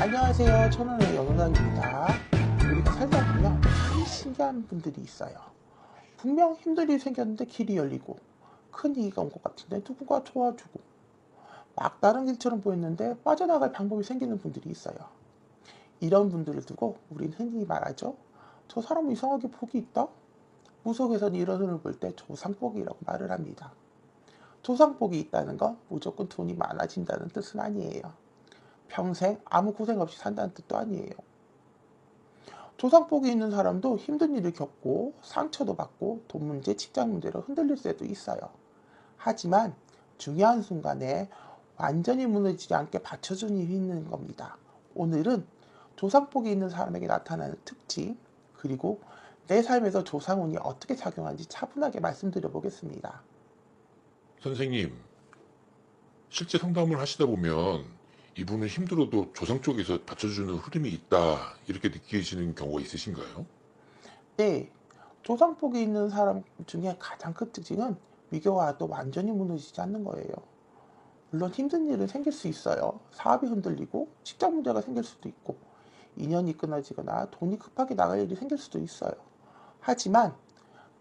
안녕하세요. 천원의 영상입니다. 우리가 살다 보면 참 신기한 분들이 있어요. 분명 힘든 일이 생겼는데 길이 열리고 큰 위기가 온 것 같은데 누군가 도와주고 막 다른 길처럼 보였는데 빠져나갈 방법이 생기는 분들이 있어요. 이런 분들을 두고 우린 흔히 말하죠. 저 사람은 이상하게 복이 있다? 무속에서는 이런 흐름을 볼 때 조상복이라고 말을 합니다. 조상복이 있다는 건 무조건 돈이 많아진다는 뜻은 아니에요. 평생 아무 고생 없이 산다는 뜻도 아니에요. 조상복이 있는 사람도 힘든 일을 겪고 상처도 받고 돈 문제, 직장 문제로 흔들릴 때도 있어요. 하지만 중요한 순간에 완전히 무너지지 않게 받쳐주는 힘이 있는 겁니다. 오늘은 조상복이 있는 사람에게 나타나는 특징, 그리고 내 삶에서 조상운이 어떻게 작용하는지 차분하게 말씀드려 보겠습니다. 선생님, 실제 상담을 하시다 보면 이분은 힘들어도 조상 쪽에서 받쳐주는 흐름이 있다, 이렇게 느끼시는 경우가 있으신가요? 네, 조상복이 있는 사람 중에 가장 큰 특징은 위기가 와도 완전히 무너지지 않는 거예요. 물론 힘든 일은 생길 수 있어요. 사업이 흔들리고 직장 문제가 생길 수도 있고 인연이 끊어지거나 돈이 급하게 나갈 일이 생길 수도 있어요. 하지만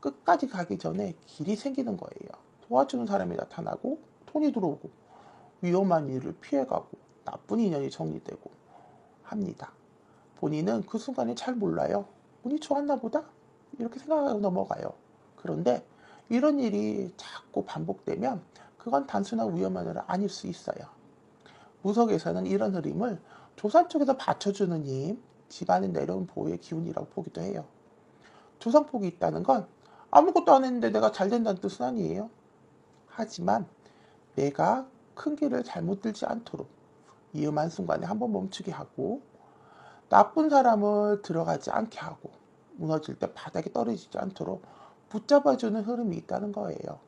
끝까지 가기 전에 길이 생기는 거예요. 도와주는 사람이 나타나고 돈이 들어오고 위험한 일을 피해가고 나쁜 인연이 정리되고 합니다. 본인은 그 순간에 잘 몰라요. 운이 좋았나 보다? 이렇게 생각하고 넘어가요. 그런데 이런 일이 자꾸 반복되면 그건 단순한 우연만은 아닐 수 있어요. 무속에서는 이런 흐름을 조상 쪽에서 받쳐주는 힘, 집안에 내려온 보호의 기운이라고 보기도 해요. 조상복이 있다는 건 아무것도 안 했는데 내가 잘 된다는 뜻은 아니에요. 하지만 내가 큰 길을 잘못 들지 않도록 위험한 순간에 한번 멈추게 하고 나쁜 사람을 들어가지 않게 하고 무너질 때 바닥에 떨어지지 않도록 붙잡아주는 흐름이 있다는 거예요.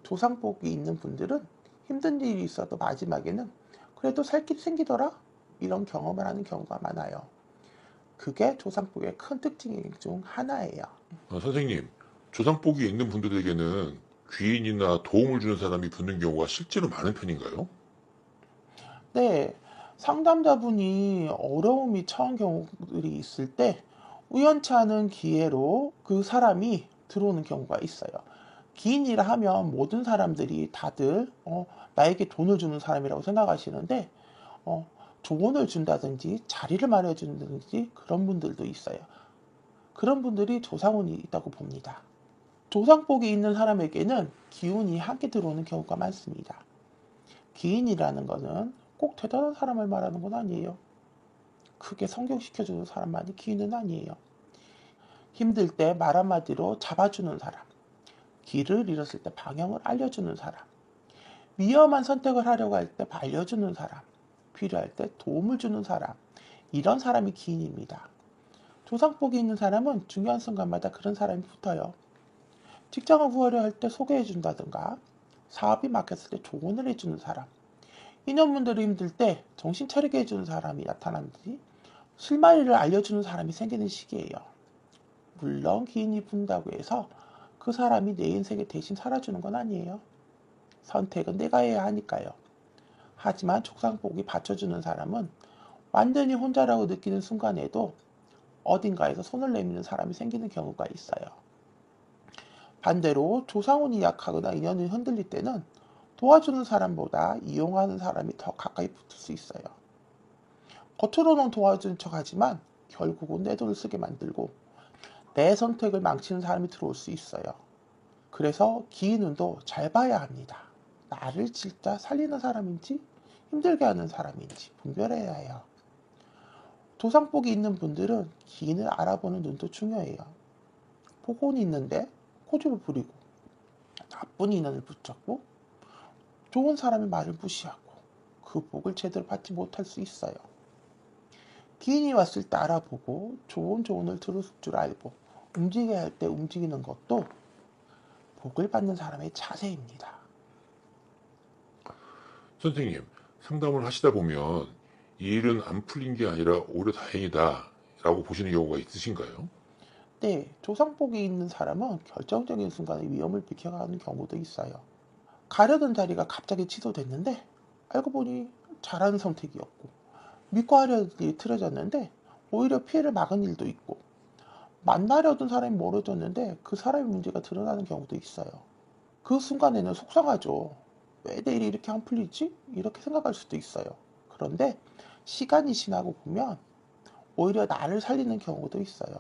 조상복이 있는 분들은 힘든 일이 있어도 마지막에는 그래도 살 길이 생기더라? 이런 경험을 하는 경우가 많아요. 그게 조상복의 큰 특징 중 하나예요. 선생님, 조상복이 있는 분들에게는 귀인이나 도움을 주는 사람이 붙는 경우가 실제로 많은 편인가요? 네, 상담자분이 어려움이 처한 경우들이 있을 때 우연치 않은 기회로 그 사람이 들어오는 경우가 있어요. 긴 일을 하면 모든 사람들이 다들 나에게 돈을 주는 사람이라고 생각하시는데 어, 조언을 준다든지 자리를 마련해준다든지 그런 분들도 있어요. 그런 분들이 조상운이 있다고 봅니다. 조상복이 있는 사람에게는 기운이 함께 들어오는 경우가 많습니다. 기인이라는 것은 꼭 대단한 사람을 말하는 건 아니에요. 크게 성경시켜주는 사람만이 기인은 아니에요. 힘들 때 말 한마디로 잡아주는 사람, 길을 잃었을 때 방향을 알려주는 사람, 위험한 선택을 하려고 할 때 알려주는 사람, 필요할 때 도움을 주는 사람, 이런 사람이 기인입니다. 조상복이 있는 사람은 중요한 순간마다 그런 사람이 붙어요. 직장을 구하려 할 때 소개해준다든가, 사업이 막혔을 때 조언을 해주는 사람, 인연분들이 힘들 때 정신 차리게 해주는 사람이 나타나는지 실마리를 알려주는 사람이 생기는 시기예요. 물론 기인이 분다고 해서 그 사람이 내 인생에 대신 살아주는 건 아니에요. 선택은 내가 해야 하니까요. 하지만 족상복이 받쳐주는 사람은 완전히 혼자라고 느끼는 순간에도 어딘가에서 손을 내미는 사람이 생기는 경우가 있어요. 반대로 조상운이 약하거나 인연이 흔들릴 때는 도와주는 사람보다 이용하는 사람이 더 가까이 붙을 수 있어요. 겉으로는 도와준 척하지만 결국은 내 돈을 쓰게 만들고 내 선택을 망치는 사람이 들어올 수 있어요. 그래서 기인운도 잘 봐야 합니다. 나를 진짜 살리는 사람인지 힘들게 하는 사람인지 분별해야 해요. 조상복이 있는 분들은 기인을 알아보는 눈도 중요해요. 복운이 있는데 고집을 부리고 나쁜 인연을 붙잡고 좋은 사람의 말을 무시하고 그 복을 제대로 받지 못할 수 있어요. 기인이 왔을 때 알아보고 좋은 조언을 들을 줄 알고 움직여야 할 때 움직이는 것도 복을 받는 사람의 자세입니다. 선생님, 상담을 하시다 보면 이 일은 안 풀린 게 아니라 오히려 다행이다, 라고 보시는 경우가 있으신가요? 네, 조상복이 있는 사람은 결정적인 순간에 위험을 비켜가는 경우도 있어요. 가려던 자리가 갑자기 취소됐는데 알고 보니 잘하는 선택이었고 믿고 하려던 일이 틀어졌는데 오히려 피해를 막은 일도 있고, 만나려던 사람이 멀어졌는데 그 사람의 문제가 드러나는 경우도 있어요. 그 순간에는 속상하죠. 왜 내 일이 이렇게 안 풀리지? 이렇게 생각할 수도 있어요. 그런데 시간이 지나고 보면 오히려 나를 살리는 경우도 있어요.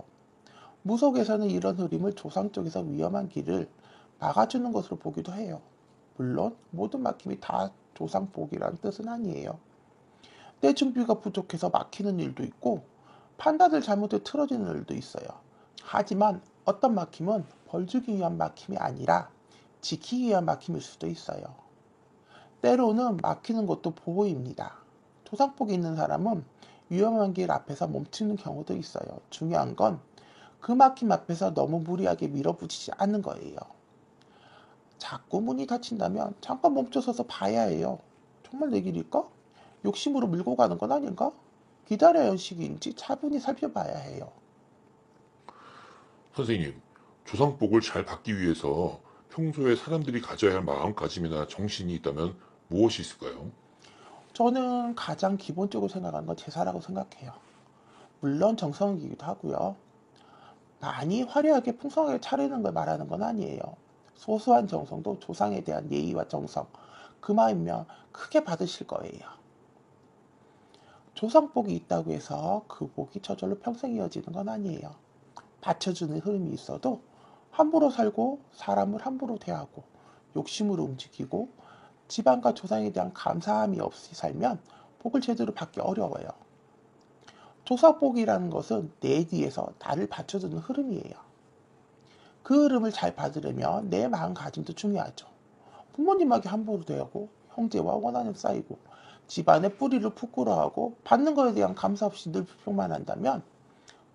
무속에서는 이런 흐름을 조상 쪽에서 위험한 길을 막아주는 것으로 보기도 해요. 물론 모든 막힘이 다 조상 복이라는 뜻은 아니에요. 내 준비가 부족해서 막히는 일도 있고 판단을 잘못해 틀어지는 일도 있어요. 하지만 어떤 막힘은 벌 주기 위한 막힘이 아니라 지키기 위한 막힘일 수도 있어요. 때로는 막히는 것도 보호입니다. 조상복이 있는 사람은 위험한 길 앞에서 멈추는 경우도 있어요. 중요한 건 그 막힘 앞에서 너무 무리하게 밀어붙이지 않는 거예요. 자꾸 문이 닫힌다면 잠깐 멈춰서서 봐야 해요. 정말 내 길일까? 욕심으로 밀고 가는 건 아닌가? 기다려야 할 시기인지 차분히 살펴봐야 해요. 선생님, 조상복을 잘 받기 위해서 평소에 사람들이 가져야 할 마음가짐이나 정신이 있다면 무엇이 있을까요? 저는 가장 기본적으로 생각하는 건 제사라고 생각해요. 물론 정성이기도 하고요. 많이 화려하게 풍성하게 차리는 걸 말하는 건 아니에요. 소소한 정성도 조상에 대한 예의와 정성, 그 마음이면 크게 받으실 거예요. 조상복이 있다고 해서 그 복이 저절로 평생 이어지는 건 아니에요. 받쳐주는 흐름이 있어도 함부로 살고 사람을 함부로 대하고 욕심으로 움직이고 집안과 조상에 대한 감사함이 없이 살면 복을 제대로 받기 어려워요. 조사복이라는 것은 내 뒤에서 나를 받쳐주는 흐름이에요. 그 흐름을 잘 받으려면 내 마음가짐도 중요하죠. 부모님에게 함부로 대하고 형제와 원한이 쌓이고 집안의 뿌리를 부끄러워하고 받는 것에 대한 감사 없이 늘 불평만 한다면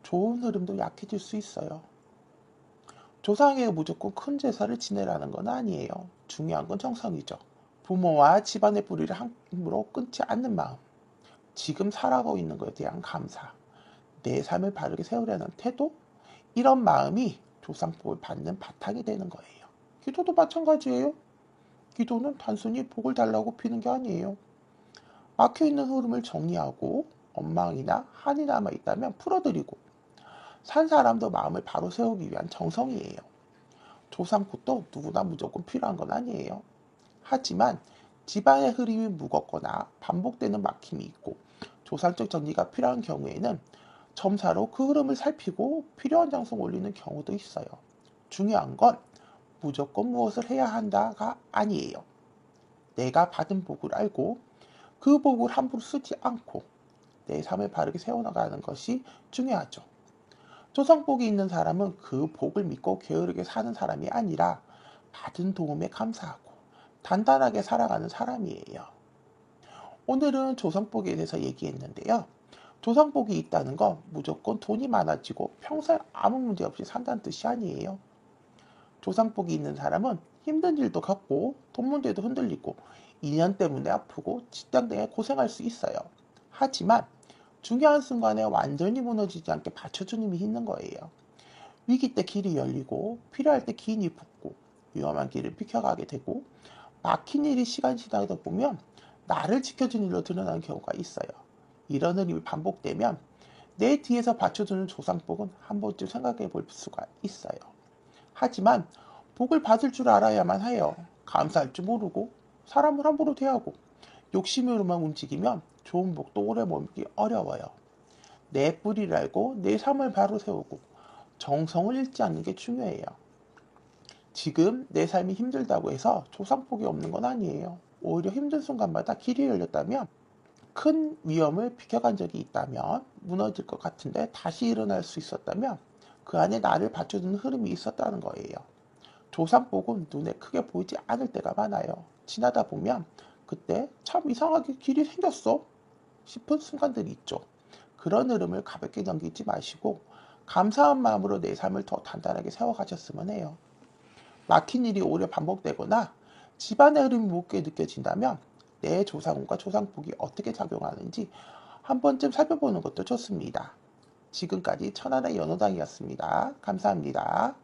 좋은 흐름도 약해질 수 있어요. 조상에게 무조건 큰 제사를 지내라는 건 아니에요. 중요한 건 정성이죠. 부모와 집안의 뿌리를 함부로 끊지 않는 마음, 지금 살아가고 있는 것에 대한 감사, 내 삶을 바르게 세우려는 태도, 이런 마음이 조상복을 받는 바탕이 되는 거예요. 기도도 마찬가지예요. 기도는 단순히 복을 달라고 비는 게 아니에요. 막혀있는 흐름을 정리하고 엉망이나 한이 남아있다면 풀어드리고 산 사람도 마음을 바로 세우기 위한 정성이에요. 조상복도 누구나 무조건 필요한 건 아니에요. 하지만 집안의 흐름이 무겁거나 반복되는 막힘이 있고 조상적 정리가 필요한 경우에는 점사로 그 흐름을 살피고 필요한 장소 올리는 경우도 있어요. 중요한 건 무조건 무엇을 해야 한다가 아니에요. 내가 받은 복을 알고 그 복을 함부로 쓰지 않고 내 삶을 바르게 세워나가는 것이 중요하죠. 조상복이 있는 사람은 그 복을 믿고 게으르게 사는 사람이 아니라 받은 도움에 감사하고 단단하게 살아가는 사람이에요. 오늘은 조상복에 대해서 얘기했는데요. 조상복이 있다는 건 무조건 돈이 많아지고 평생 아무 문제 없이 산다는 뜻이 아니에요. 조상복이 있는 사람은 힘든 일도 겪고 돈 문제도 흔들리고 인연 때문에 아프고 직장 등에 고생할 수 있어요. 하지만 중요한 순간에 완전히 무너지지 않게 받쳐주는 힘이 있는 거예요. 위기 때 길이 열리고 필요할 때 기인이 붙고 위험한 길을 비켜가게 되고 막힌 일이 시간 지나다 보면 나를 지켜주는 일로 드러나는 경우가 있어요. 이런 흐름이 반복되면 내 뒤에서 받쳐주는 조상복은 한 번쯤 생각해 볼 수가 있어요. 하지만 복을 받을 줄 알아야만 해요. 감사할 줄 모르고 사람을 함부로 대하고 욕심으로만 움직이면 좋은 복도 오래 머물기 어려워요. 내 뿌리를 알고 내 삶을 바로 세우고 정성을 잃지 않는 게 중요해요. 지금 내 삶이 힘들다고 해서 조상복이 없는 건 아니에요. 오히려 힘든 순간마다 길이 열렸다면 큰 위험을 비켜간 적이 있다면 무너질 것 같은데 다시 일어날 수 있었다면 그 안에 나를 받쳐주는 흐름이 있었다는 거예요. 조상복은 눈에 크게 보이지 않을 때가 많아요. 지나다 보면 그때 참 이상하게 길이 생겼어 싶은 순간들이 있죠. 그런 흐름을 가볍게 넘기지 마시고 감사한 마음으로 내 삶을 더 단단하게 세워가셨으면 해요. 막힌 일이 오래 반복되거나 집안의 흐름이 무겁게 느껴진다면 내 조상운과 조상복이 어떻게 작용하는지 한 번쯤 살펴보는 것도 좋습니다. 지금까지 천안의 연호당이었습니다. 감사합니다.